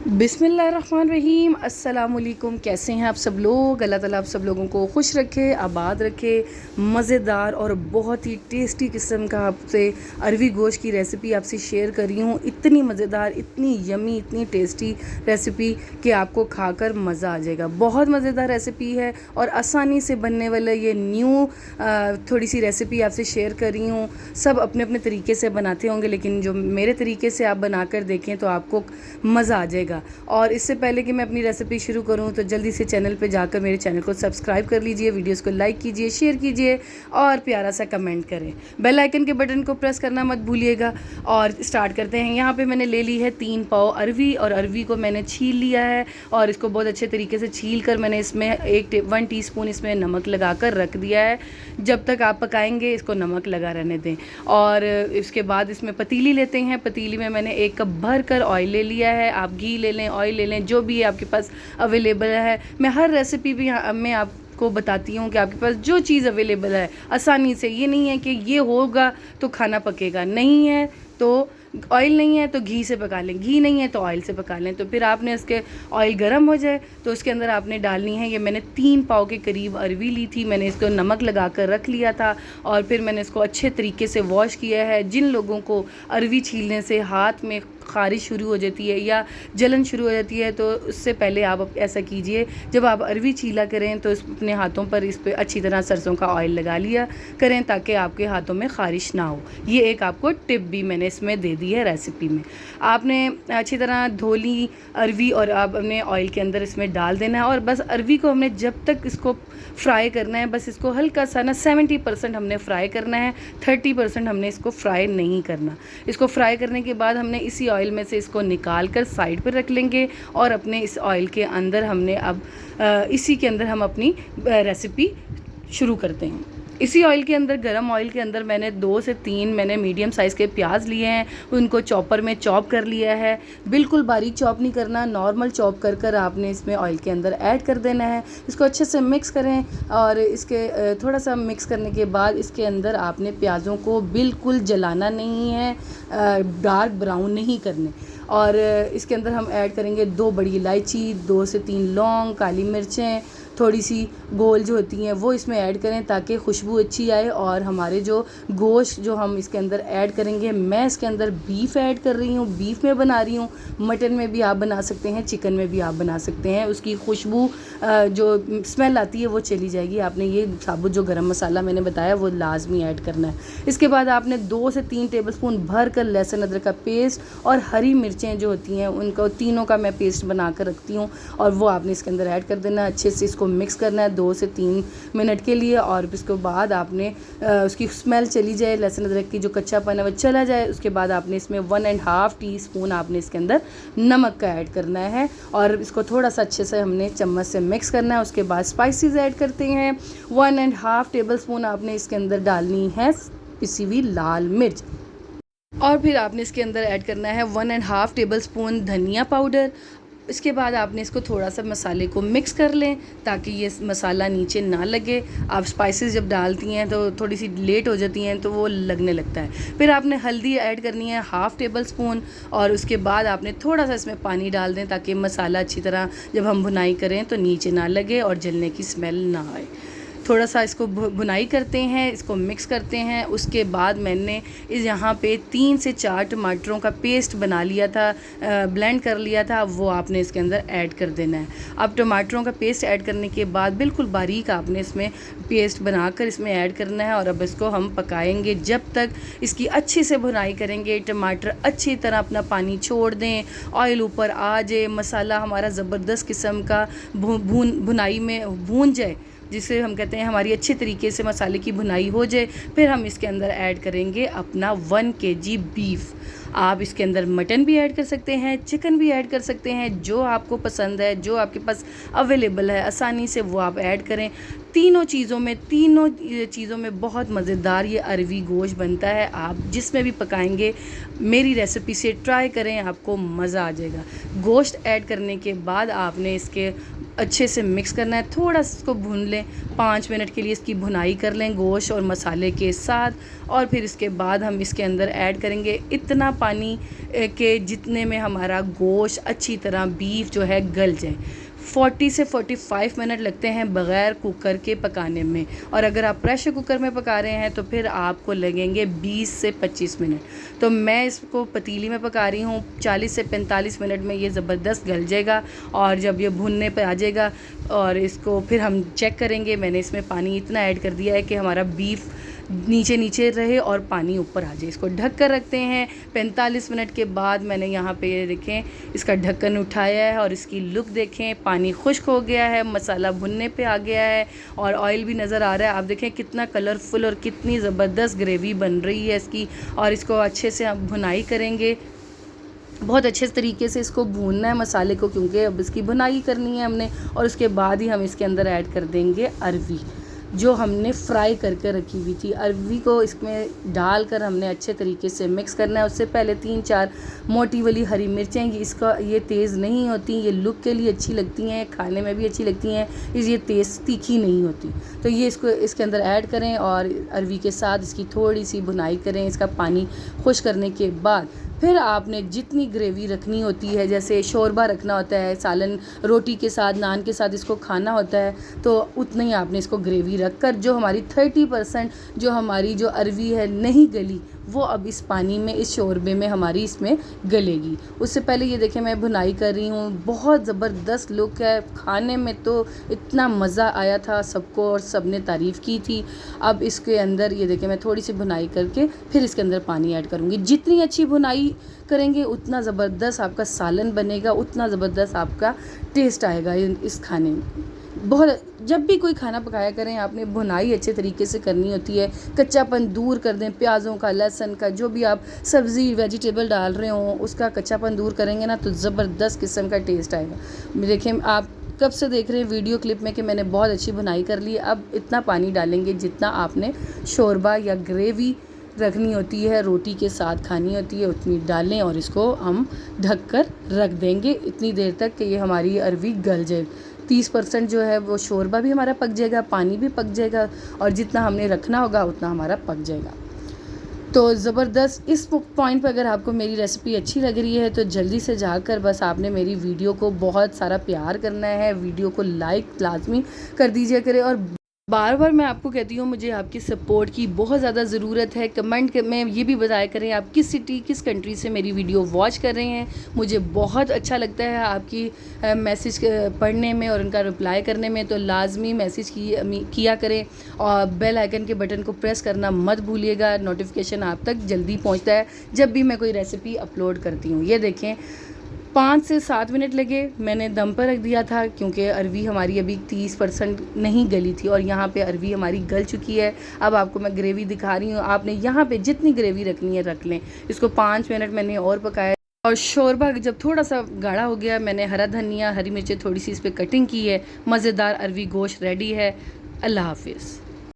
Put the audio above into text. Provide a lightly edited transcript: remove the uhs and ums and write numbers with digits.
बिस्मिल्लाहिर्रहमानिर्रहीम। अस्सलामुअलैकुम। कैसे हैं आप सब लोग? अल्लाह ताला आप सब लोगों को खुश रखे, आबाद रखे। मज़ेदार और बहुत ही टेस्टी किस्म का आपसे अरवी गोश्त की रेसिपी आपसे शेयर कर रही हूँ। इतनी मज़ेदार, इतनी यमी, इतनी टेस्टी रेसिपी कि आपको खाकर मज़ा आ जाएगा। बहुत मज़ेदार रेसिपी है और आसानी से बनने वाला ये न्यू थोड़ी सी रेसिपी आपसे शेयर कर रही हूँ। सब अपने अपने तरीके से बनाते होंगे, लेकिन जो मेरे तरीके से आप बनाकर देखें तो आपको मज़ा आ जाएगा। और इससे पहले कि मैं अपनी रेसिपी शुरू करूं तो जल्दी से चैनल पे जाकर मेरे चैनल को सब्सक्राइब कर लीजिए, वीडियोस को लाइक कीजिए, शेयर कीजिए और प्यारा सा कमेंट करें। बेल आइकन के बटन को प्रेस करना मत भूलिएगा। और स्टार्ट करते हैं। यहाँ पे मैंने ले ली है 3 पाव अरवी और अरवी को मैंने छील लिया है और इसको बहुत अच्छे तरीके से छील कर मैंने इसमें 1 टीस्पून इसमें नमक लगा कर रख दिया है। जब तक आप पकाएंगे इसको नमक लगा रहने दें। और इसके बाद इसमें पतीली लेते हैं। पतीली में मैंने 1 कप भर कर ऑयल ले लिया है। आप घी ले लें, ऑयल ले लें, जो भी है आपके पास अवेलेबल है। मैं हर रेसिपी भी मैं आपको बताती हूँ कि आपके पास जो चीज़ अवेलेबल है आसानी से। ये नहीं है कि ये होगा तो खाना पकेगा, नहीं है तो ऑयल नहीं है तो घी से पका लें, घी नहीं है तो ऑयल से पका लें। तो फिर आपने इसके ऑयल गर्म हो जाए तो उसके अंदर आपने डालनी है, ये मैंने 3 पाव के करीब अरवी ली थी। मैंने इसको नमक लगा कर रख लिया था और फिर मैंने इसको अच्छे तरीके से वॉश किया है। जिन लोगों को अरवी छीलने से हाथ में ख़ारिश शुरू हो जाती है या जलन शुरू हो जाती है तो उससे पहले आप ऐसा कीजिए, जब आप अरवी छीला करें तो अपने हाथों पर इस पर अच्छी तरह सरसों का ऑयल लगा लिया करें ताकि आपके हाथों में ख़ारिश ना हो। ये एक आपको टिप भी मैंने इसमें दे दी है रेसिपी में। आपने अच्छी तरह धो ली अरवी और आप अपने ऑयल के अंदर इसमें डाल देना है और बस अरवी को हमने जब तक इसको फ्राई करना है, बस इसको हल्का सा ना 70% हमने फ्राई करना है, 30% हमने इसको फ्राई नहीं करना। इसको फ्राई करने के बाद हमने इसी ऑयल में से इसको निकाल कर साइड पर रख लेंगे और अपने इस ऑयल के अंदर हमने अब इसी के अंदर हम अपनी रेसिपी शुरू करते हैं। इसी ऑयल के अंदर, गरम ऑयल के अंदर मैंने 2 से 3 मैंने मीडियम साइज़ के प्याज लिए हैं। उनको चॉपर में चॉप कर लिया है। बिल्कुल बारीक चॉप नहीं करना, नॉर्मल चॉप कर कर आपने इसमें ऑयल के अंदर ऐड कर देना है। इसको अच्छे से मिक्स करें और इसके थोड़ा सा मिक्स करने के बाद इसके अंदर आपने प्याज़ों को बिल्कुल जलाना नहीं है, डार्क ब्राउन नहीं करने। और इसके अंदर हम ऐड करेंगे 2 बड़ी इलायची, 2 से 3 लौंग, काली मिर्चें, थोड़ी सी गोल जो होती हैं वो इसमें ऐड करें ताकि खुशबू अच्छी आए। और हमारे जो गोश्त जो हम इसके अंदर ऐड करेंगे, मैं इसके अंदर बीफ ऐड कर रही हूँ, बीफ में बना रही हूँ। मटन में भी आप बना सकते हैं, चिकन में भी आप बना सकते हैं। उसकी खुशबू जो स्मेल आती है वो चली जाएगी। आपने ये साबुत जो गरम मसाला मैंने बताया वो लाजमी ऐड करना है। इसके बाद आपने 2 से 3 टेबलस्पून भर कर लहसुन अदरक का पेस्ट और हरी मिर्चें जो होती हैं उनको तीनों का मैं पेस्ट बना कर रखती हूँ और वो आपने इसके अंदर ऐड कर देना है। अच्छे से इसको मिक्स करना है 2 से 3 मिनट के लिए। और उसके बाद आपने उसकी स्मेल चली जाए, लहसुन अदरक की जो कच्चापन है वो चला जाए, उसके बाद आपने इसमें 1.5 टीस्पून आपने इसके अंदर नमक का ऐड करना है और इसको थोड़ा सा अच्छे से हमने चम्मच से मिक्स करना है। उसके बाद स्पाइसेस ऐड करते हैं। 1.5 टेबलस्पून आपने इसके अंदर डालनी है पिसी हुई लाल मिर्च और फिर आपने इसके अंदर ऐड करना है 1.5 टेबलस्पून धनिया पाउडर। इसके बाद आपने इसको थोड़ा सा मसाले को मिक्स कर लें ताकि ये मसाला नीचे ना लगे। आप स्पाइसेस जब डालती हैं तो थोड़ी सी लेट हो जाती हैं तो वो लगने लगता है। फिर आपने हल्दी ऐड करनी है 1/2 टेबलस्पून और उसके बाद आपने थोड़ा सा इसमें पानी डाल दें ताकि मसाला अच्छी तरह जब हम भुनाई करें तो नीचे ना लगे और जलने की स्मेल ना आए। थोड़ा सा इसको भुनाई करते हैं, इसको मिक्स करते हैं। उसके बाद मैंने यहाँ पे 3 से 4 टमाटरों का पेस्ट बना लिया था, ब्लेंड कर लिया था, वो आपने इसके अंदर ऐड कर देना है। अब टमाटरों का पेस्ट ऐड करने के बाद बिल्कुल बारीक आपने इसमें पेस्ट बनाकर इसमें ऐड करना है और अब इसको हम पकाएंगे जब तक इसकी अच्छी से भुनाई करेंगे। टमाटर अच्छी तरह अपना पानी छोड़ दें, ऑयल ऊपर आ जाए, मसाला हमारा ज़बरदस्त किस्म का भुनाई में भून जाए, जिसे हम कहते हैं हमारी अच्छे तरीके से मसाले की भुनाई हो जाए। फिर हम इसके अंदर ऐड करेंगे अपना 1 kg बीफ। आप इसके अंदर मटन भी ऐड कर सकते हैं, चिकन भी ऐड कर सकते हैं, जो आपको पसंद है, जो आपके पास अवेलेबल है आसानी से वो आप ऐड करें। तीनों चीज़ों में बहुत मज़ेदार ये अरवी गोश्त बनता है। आप जिसमें भी पकाएंगे मेरी रेसिपी से ट्राई करें, आपको मज़ा आ जाएगा। गोश्त ऐड करने के बाद आपने इसके अच्छे से मिक्स करना है, थोड़ा सा इसको भून लें, 5 मिनट के लिए इसकी भुनाई कर लें गोश्त और मसाले के साथ। और फिर इसके बाद हम इसके अंदर ऐड करेंगे इतना पानी के जितने में हमारा गोश्त अच्छी तरह बीफ जो है गल जाए। 40 से 45 मिनट लगते हैं बग़ैर कुकर के पकाने में, और अगर आप प्रेशर कुकर में पका रहे हैं तो फिर आपको लगेंगे 20 से 25 मिनट। तो मैं इसको पतीली में पका रही हूँ, 40 से 45 मिनट में ये ज़बरदस्त गल जाएगा। और जब ये भुनने पे आ जाएगा और इसको फिर हम चेक करेंगे, मैंने इसमें पानी इतना ऐड कर दिया है कि हमारा बीफ नीचे नीचे रहे और पानी ऊपर आ जाए। इसको ढक कर रखते हैं। 45 मिनट के बाद मैंने यहाँ पे ये देखें इसका ढक्कन उठाया है और इसकी लुक देखें, पानी खुश्क हो गया है, मसाला भुनने पे आ गया है और ऑयल भी नज़र आ रहा है। आप देखें कितना कलरफुल और कितनी ज़बरदस्त ग्रेवी बन रही है इसकी। और इसको अच्छे से हम भुनाई करेंगे, बहुत अच्छे तरीके से इसको भूनना है मसाले को, क्योंकि अब इसकी भुनाई करनी है हमने। और उसके बाद ही हम इसके अंदर ऐड कर देंगे अरवी जो हमने फ्राई करके रखी हुई थी। अरवी को इसमें डालकर हमने अच्छे तरीके से मिक्स करना है। उससे पहले 3-4 मोटी वाली हरी मिर्चें, ये तेज़ नहीं होती, ये लुक के लिए अच्छी लगती हैं, खाने में भी अच्छी लगती हैं, ये तेज़ तीखी नहीं होती। तो ये इसको इसके अंदर ऐड करें और अरवी के साथ इसकी थोड़ी सी भुनाई करें। इसका पानी खुश करने के बाद फिर आपने जितनी ग्रेवी रखनी होती है, जैसे शोरबा रखना होता है, सालन रोटी के साथ नान के साथ इसको खाना होता है, तो उतना ही आपने इसको ग्रेवी रख कर जो हमारी 30% जो हमारी जो अरवी है नहीं गली, वो अब इस पानी में, इस शोरबे में हमारी इसमें गलेगी। उससे पहले ये देखें मैं भुनाई कर रही हूँ, बहुत ज़बरदस्त लुक है, खाने में तो इतना मज़ा आया था सबको और सब ने तारीफ़ की थी। अब इसके अंदर ये देखें मैं थोड़ी सी भुनाई करके फिर इसके अंदर पानी ऐड करूँगी। जितनी अच्छी भुनाई करेंगे उतना ज़बरदस्त आपका सालन बनेगा, उतना ज़बरदस्त आपका टेस्ट आएगा इस खाने में। बहुत जब भी कोई खाना पकाया करें आपने भुनाई अच्छे तरीके से करनी होती है, कच्चापन दूर कर दें, प्याज़ों का, लहसुन का, जो भी आप सब्ज़ी वेजिटेबल डाल रहे हो उसका कच्चापन दूर करेंगे ना तो ज़बरदस्त किस्म का टेस्ट आएगा। देखें आप कब से देख रहे हैं वीडियो क्लिप में कि मैंने बहुत अच्छी भुनाई कर ली। अब इतना पानी डालेंगे जितना आपने शोरबा या ग्रेवी रखनी होती है, रोटी के साथ खानी होती है, उतनी डालें और इसको हम ढक कर रख देंगे इतनी देर तक कि ये हमारी अरवी गल जाए। 30% जो है वो शोरबा भी हमारा पक जाएगा, पानी भी पक जाएगा और जितना हमने रखना होगा उतना हमारा पक जाएगा। तो ज़बरदस्त इस पॉइंट पर अगर आपको मेरी रेसिपी अच्छी लग रही है तो जल्दी से जाकर बस आपने मेरी वीडियो को बहुत सारा प्यार करना है, वीडियो को लाइक लाजमी कर दीजिए करें। और बार बार मैं आपको कहती हूँ मुझे आपकी सपोर्ट की बहुत ज़्यादा ज़रूरत है। कमेंट में ये भी बताया करें आप किस सिटी, किस कंट्री से मेरी वीडियो वॉच कर रहे हैं। मुझे बहुत अच्छा लगता है आपकी मैसेज पढ़ने में और उनका रिप्लाई करने में। तो लाजमी मैसेज किया करें और बेल आइकन के बटन को प्रेस करना मत भूलिएगा, नोटिफिकेशन आप तक जल्दी पहुँचता है जब भी मैं कोई रेसिपी अपलोड करती हूँ। ये देखें 5 से 7 मिनट लगे, मैंने दम पर रख दिया था क्योंकि अरवी हमारी अभी 30% नहीं गली थी और यहाँ पे अरवी हमारी गल चुकी है। अब आपको मैं ग्रेवी दिखा रही हूँ, आपने यहाँ पे जितनी ग्रेवी रखनी है रख लें। इसको 5 मिनट मैंने और पकाया और शोरबा जब थोड़ा सा गाढ़ा हो गया मैंने हरा धनिया, हरी मिर्चें थोड़ी सी इस पर कटिंग की है। मज़ेदार अरवी गोश्त रेडी है। अल्लाह हाफिज़।